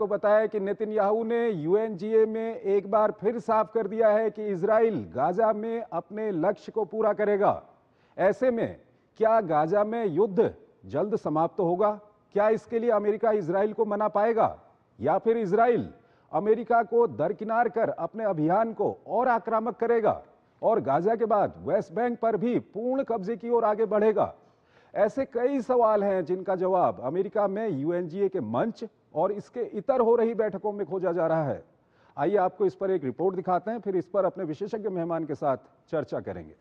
को बताया कि नेतन्याहू ने यूएनजीए में एक बार फिर साफ कर दिया है कि इजराइल गाजा में अपने लक्ष्य को पूरा करेगा। ऐसे में क्या गाजा में युद्ध जल्द समाप्त होगा? क्या इसके लिए अमेरिका इजराइल को मना पाएगा, या फिर इजराइल अमेरिका को दरकिनार कर अपने अभियान को और आक्रामक करेगा और गाजा के बाद वेस्ट बैंक पर भी पूर्ण कब्जे की ओर आगे बढ़ेगा? ऐसे कई सवाल हैं जिनका जवाब अमेरिका में यूएनजीए के मंच और इसके इतर हो रही बैठकों में खोजा जा रहा है। आइए आपको इस पर एक रिपोर्ट दिखाते हैं, फिर इस पर अपने विशेषज्ञ मेहमान के साथ चर्चा करेंगे।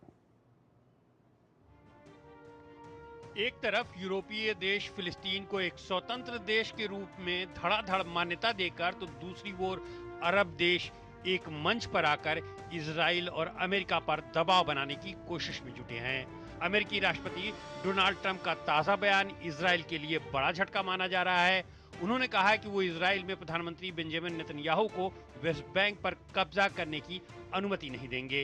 एक तरफ यूरोपीय देश फिलिस्तीन को एक स्वतंत्र देश के रूप में धड़ाधड़ मान्यता देकर, तो दूसरी ओर अरब देश एक मंच पर आकर इजराइल और अमेरिका पर दबाव बनाने की कोशिश में जुटे हैं। अमेरिकी राष्ट्रपति डोनाल्ड ट्रंप का ताजा बयान इजराइल के लिए बड़ा झटका माना जा रहा है। उन्होंने कहा है कि वो इजराइल में प्रधानमंत्री बेंजामिन नेतन्याहू को वेस्ट बैंक पर कब्जा करने की अनुमति नहीं देंगे।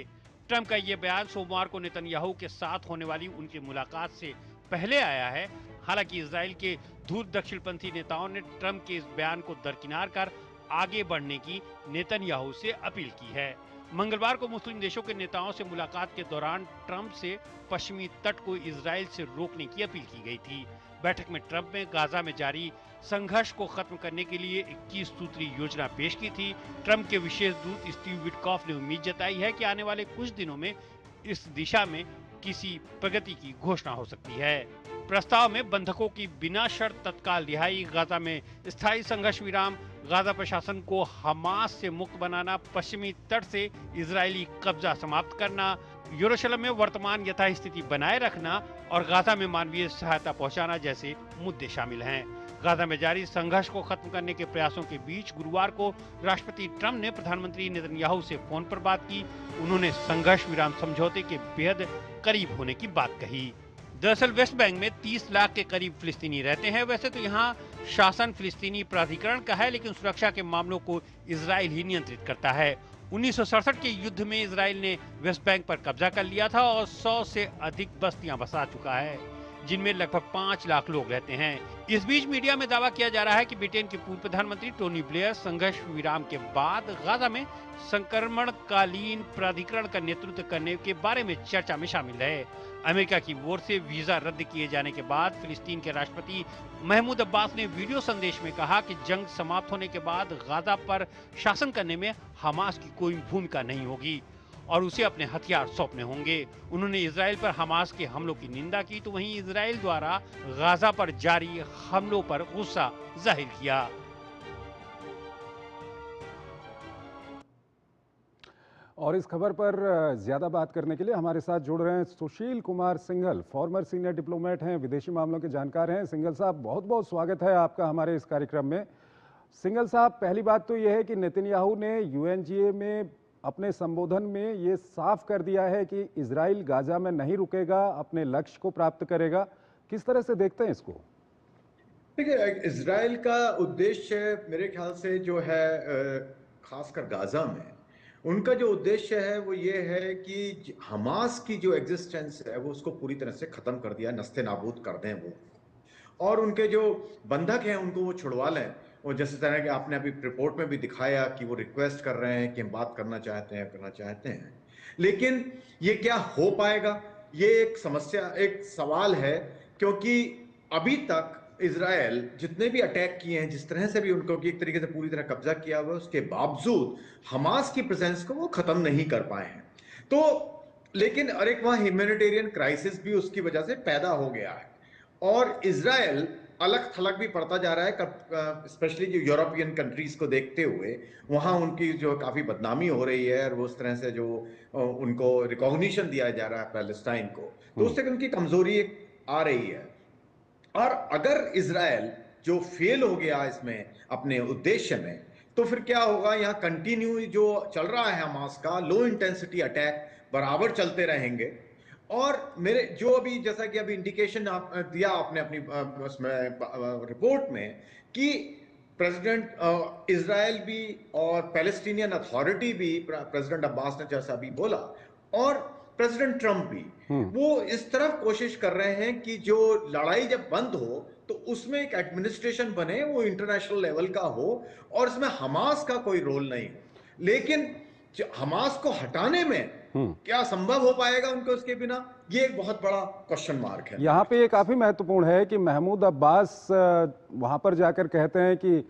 ट्रंप का ये बयान सोमवार को नेतन्याहू के साथ होने वाली उनकी मुलाकात से पहले आया है। हालांकि इजराइल के धूर्त दक्षिणपंथी नेताओं ने ट्रंप के इस बयान को दरकिनार कर आगे बढ़ने की नेतन्याहू से अपील की है। मंगलवार को मुस्लिम देशों के नेताओं से मुलाकात के दौरान ट्रंप से पश्चिमी तट को इजराइल से रोकने की अपील की गई थी। बैठक में ट्रंप ने गाजा में जारी संघर्ष को खत्म करने के लिए 21 सूत्री योजना पेश की थी। ट्रंप के विशेष दूत स्टीव विटकॉफ ने उम्मीद जताई है कि आने वाले कुछ दिनों में इस दिशा में किसी प्रगति की घोषणा हो सकती है। प्रस्ताव में बंधकों की बिना शर्त तत्काल रिहाई, गाजा में स्थायी संघर्ष विराम, गाजा प्रशासन को हमास से मुक्त बनाना, पश्चिमी तट से इजरायली कब्जा समाप्त करना, यरूशलेम में वर्तमान यथास्थिति बनाए रखना और गाजा में मानवीय सहायता पहुंचाना जैसे मुद्दे शामिल हैं। गाजा में जारी संघर्ष को खत्म करने के प्रयासों के बीच गुरुवार को राष्ट्रपति ट्रंप ने प्रधानमंत्री नेतन्याहू से फोन पर बात की। उन्होंने संघर्ष विराम समझौते के बेहद करीब होने की बात कही। दरअसल वेस्ट बैंक में 30 लाख के करीब फिलिस्तीनी रहते हैं। वैसे तो यहाँ शासन फिलिस्तीनी प्राधिकरण का है, लेकिन सुरक्षा के मामलों को इजराइल ही नियंत्रित करता है। 1967 के युद्ध में इजराइल ने वेस्ट बैंक पर कब्जा कर लिया था और 100 से अधिक बस्तियां बसा चुका है, जिनमें लगभग 5 लाख लोग रहते हैं। इस बीच मीडिया में दावा किया जा रहा है कि ब्रिटेन के पूर्व प्रधानमंत्री टोनी ब्लेयर संघर्ष विराम के बाद गाजा में संक्रमणकालीन प्राधिकरण का नेतृत्व करने के बारे में चर्चा में शामिल रहे। अमेरिका की ओर से वीजा रद्द किए जाने के बाद फिलिस्तीन के राष्ट्रपति महमूद अब्बास ने वीडियो संदेश में कहा कि जंग समाप्त होने के बाद गाजा पर शासन करने में हमास की कोई भूमिका नहीं होगी और उसे अपने हथियार सौंपने होंगे। उन्होंने इजराइल पर हमास के हमलों की निंदा की, तो वहीं इजराइल द्वारा गाजा पर जारी हमलों पर गुस्सा जाहिर किया। और इस खबर पर ज्यादा बात करने के लिए हमारे साथ जुड़ रहे हैं Sushil Kumar Singhal, former senior diplomat हैं, विदेशी मामलों के जानकार हैं। सिंघल साहब, बहुत बहुत स्वागत है आपका हमारे इस कार्यक्रम में। सिंघल साहब, पहली बात तो यह है कि नेतन्याहू ने यूएनजीए में अपने संबोधन में ये साफ कर दिया है कि इजराइल गाजा में नहीं रुकेगा, अपने लक्ष्य को प्राप्त करेगा। किस तरह से देखते हैं इसको? देखिए, इजराइल का उद्देश्य मेरे ख्याल से जो है, खासकर गाजा में उनका जो उद्देश्य है वो ये है कि हमास की जो एग्जिस्टेंस है वो उसको पूरी तरह से खत्म कर दिया, नस्ते नाबूद कर दें वो, और उनके जो बंधक हैं उनको वो छुड़वा लें। और जैसे तरह के आपने अभी रिपोर्ट में भी दिखाया कि वो रिक्वेस्ट कर रहे हैं कि हम बात करना चाहते हैं, लेकिन ये क्या हो पाएगा, ये एक समस्या, एक सवाल है। क्योंकि अभी तक इजराइल जितने भी अटैक किए हैं, जिस तरह से भी उनको एक तरीके से पूरी तरह कब्जा किया हुआ है, उसके बावजूद हमास की प्रेजेंस को वो खत्म नहीं कर पाए हैं। तो लेकिन और एक वहां ह्यूमैनिटेरियन क्राइसिस भी उसकी वजह से पैदा हो गया है और इजराइल अलग थलग भी पड़ता जा रहा है, स्पेशली जो यूरोपियन कंट्रीज को देखते हुए। वहां उनकी जो काफी बदनामी हो रही है और वो उस तरह से जो उनको रिकॉग्निशन दिया जा रहा है पैलेस्टाइन को, तो उससे उनकी कमजोरी आ रही है। और अगर इजराइल जो फेल हो गया इसमें अपने उद्देश्य में, तो फिर क्या होगा, यहाँ कंटिन्यू जो चल रहा है हमास का लो इंटेंसिटी अटैक बराबर चलते रहेंगे। और मेरे जो अभी जैसा कि अभी इंडिकेशन दिया आपने अपनी उसमें रिपोर्ट में कि प्रेसिडेंट इजराइल भी और पैलेस्टीनियन अथॉरिटी भी, प्रेसिडेंट अब्बास ने जैसा अभी बोला, और प्रेसिडेंट ट्रंप भी, वो इस तरफ कोशिश कर रहे हैं कि जो लड़ाई जब बंद हो तो उसमें एक एडमिनिस्ट्रेशन बने, वो इंटरनेशनल लेवल का हो और इसमें हमास का कोई रोल नहीं हो। लेकिन हमास को हटाने में क्या संभव हो पाएगा उनको उसके बिना, ये एक बहुत बड़ा क्वेश्चन मार्क है। यहाँ पे ये काफी महत्वपूर्ण है कि महमूद अब्बास वहां पर जाकर कहते हैं कि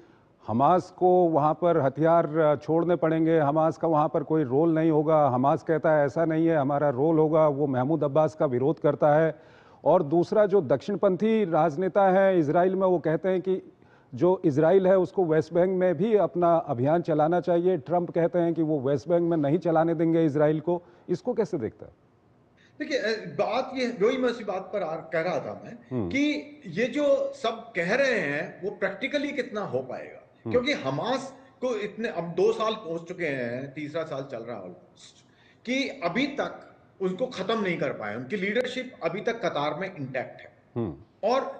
हमास को वहां पर हथियार छोड़ने पड़ेंगे, हमास का वहां पर कोई रोल नहीं होगा। हमास कहता है ऐसा नहीं है, हमारा रोल होगा। वो महमूद अब्बास का विरोध करता है। और दूसरा जो दक्षिणपंथी राजनेता है इजराइल में, वो कहते हैं कि जो इजराइल है उसको वेस्ट बैंक में भी अपना अभियान चलाना चाहिए। ट्रंप कहते हैं कि वो वेस्ट बैंक में नहीं चलाने देंगे इजराइल को। इसको कैसे देखता है? देखिए, बात ये वही मैं उसी बात पर कह रहा था मैं कि ये जो सब कह रहे हैं वो प्रैक्टिकली कितना हो पाएगा, क्योंकि हमास को इतने अब 2 साल पहुंच चुके हैं, तीसरा साल चल रहा है ऑलमोस्ट, कि अभी तक उनको खत्म नहीं कर पाए। उनकी लीडरशिप अभी तक कतार में इंटैक्ट है। और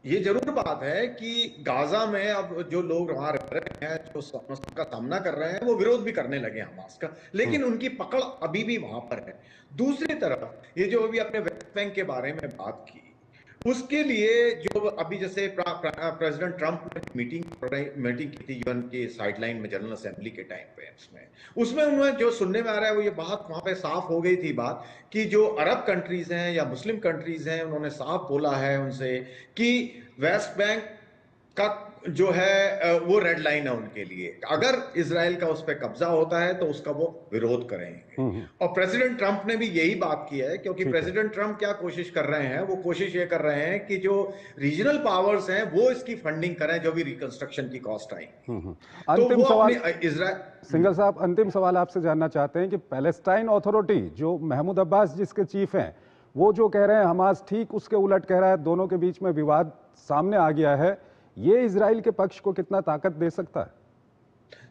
ये जरूर बात है कि गाजा में अब जो लोग वहां रह रहे हैं, जो समस्या का सामना कर रहे हैं, वो विरोध भी करने लगे हमास का, लेकिन उनकी पकड़ अभी भी वहां पर है। दूसरी तरफ ये जो अभी अपने वेस्ट बैंक के बारे में बात की, उसके लिए जो अभी जैसे प्रेसिडेंट ट्रंप ने मीटिंग की थी यूएन के साइडलाइन में जनरल असेंबली के टाइम पे, उसमें उन्होंने जो सुनने में आ रहा है वो ये बात वहां पे साफ हो गई थी बात कि जो अरब कंट्रीज हैं या मुस्लिम कंट्रीज हैं, उन्होंने साफ बोला है उनसे कि वेस्ट बैंक का जो है वो रेड लाइन है उनके लिए। अगर इजराइल का उस पर कब्जा होता है तो उसका वो विरोध करेंगे। और प्रेसिडेंट ट्रंप ने भी यही बात की है, क्योंकि प्रेसिडेंट ट्रंप क्या कोशिश कर रहे हैं, वो कोशिश ये कर रहे हैं कि जो रीजनल पावर्स हैं वो इसकी फंडिंग करें, जो भी रिकंस्ट्रक्शन की कॉस्ट आई। अंतिम सवाल सिंघल साहब, अंतिम सवाल आपसे जानना चाहते हैं कि पैलेस्टाइन अथॉरिटी जो महमूद अब्बास जिसके चीफ हैं, वो जो कह रहे हैं हमास ठीक उसके उलट कह रहा है, दोनों के बीच में विवाद सामने आ गया है, ये इजराइल के पक्ष को कितना ताकत दे सकता है?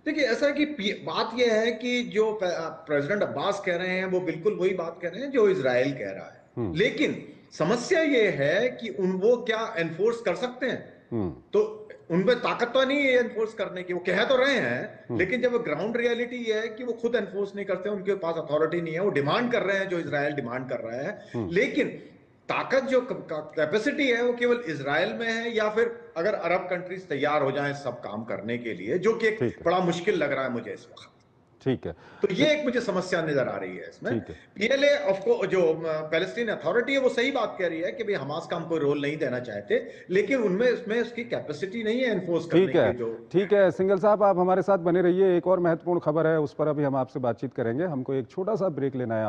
देखिए, ऐसा है कि बात यह है कि जो प्रेसिडेंट अब्बास कह रहे हैं वो बिल्कुल वही बात कह रहे हैं जो इजराइल कह रहा है, लेकिन समस्या ये है कि वो क्या एनफोर्स कर सकते हैं? तो उनमें ताकत तो नहीं है एनफोर्स करने की। वो कह तो रहे हैं, लेकिन जब ग्राउंड रियलिटी ये है कि वो खुद एनफोर्स नहीं करते, उनके पास अथॉरिटी नहीं है। वो डिमांड कर रहे हैं जो इजराइल डिमांड कर रहा है, लेकिन ताकत जो कैपेसिटी है वो केवल इजराइल में है, या फिर अगर अरब कंट्रीज तैयार हो जाएं सब काम करने के लिए, जो कि एक बड़ा मुश्किल लग रहा है मुझे इस वक्त। ठीक है, तो ये एक मुझे समस्या नजर आ रही है इसमें। पीएलए ऑफको जो पैलेस्टीन अथॉरिटी है वो सही बात कह रही है कि भाई हमास का हम कोई रोल नहीं देना चाहते, लेकिन उनमें इसमें उसकी कैपेसिटी नहीं है एनफोर्स करने की। जो ठीक है सिंघल साहब, आप हमारे साथ बने रहिए। एक और महत्वपूर्ण खबर है, उस पर अभी हम आपसे बातचीत करेंगे। हमको एक छोटा सा ब्रेक लेना है।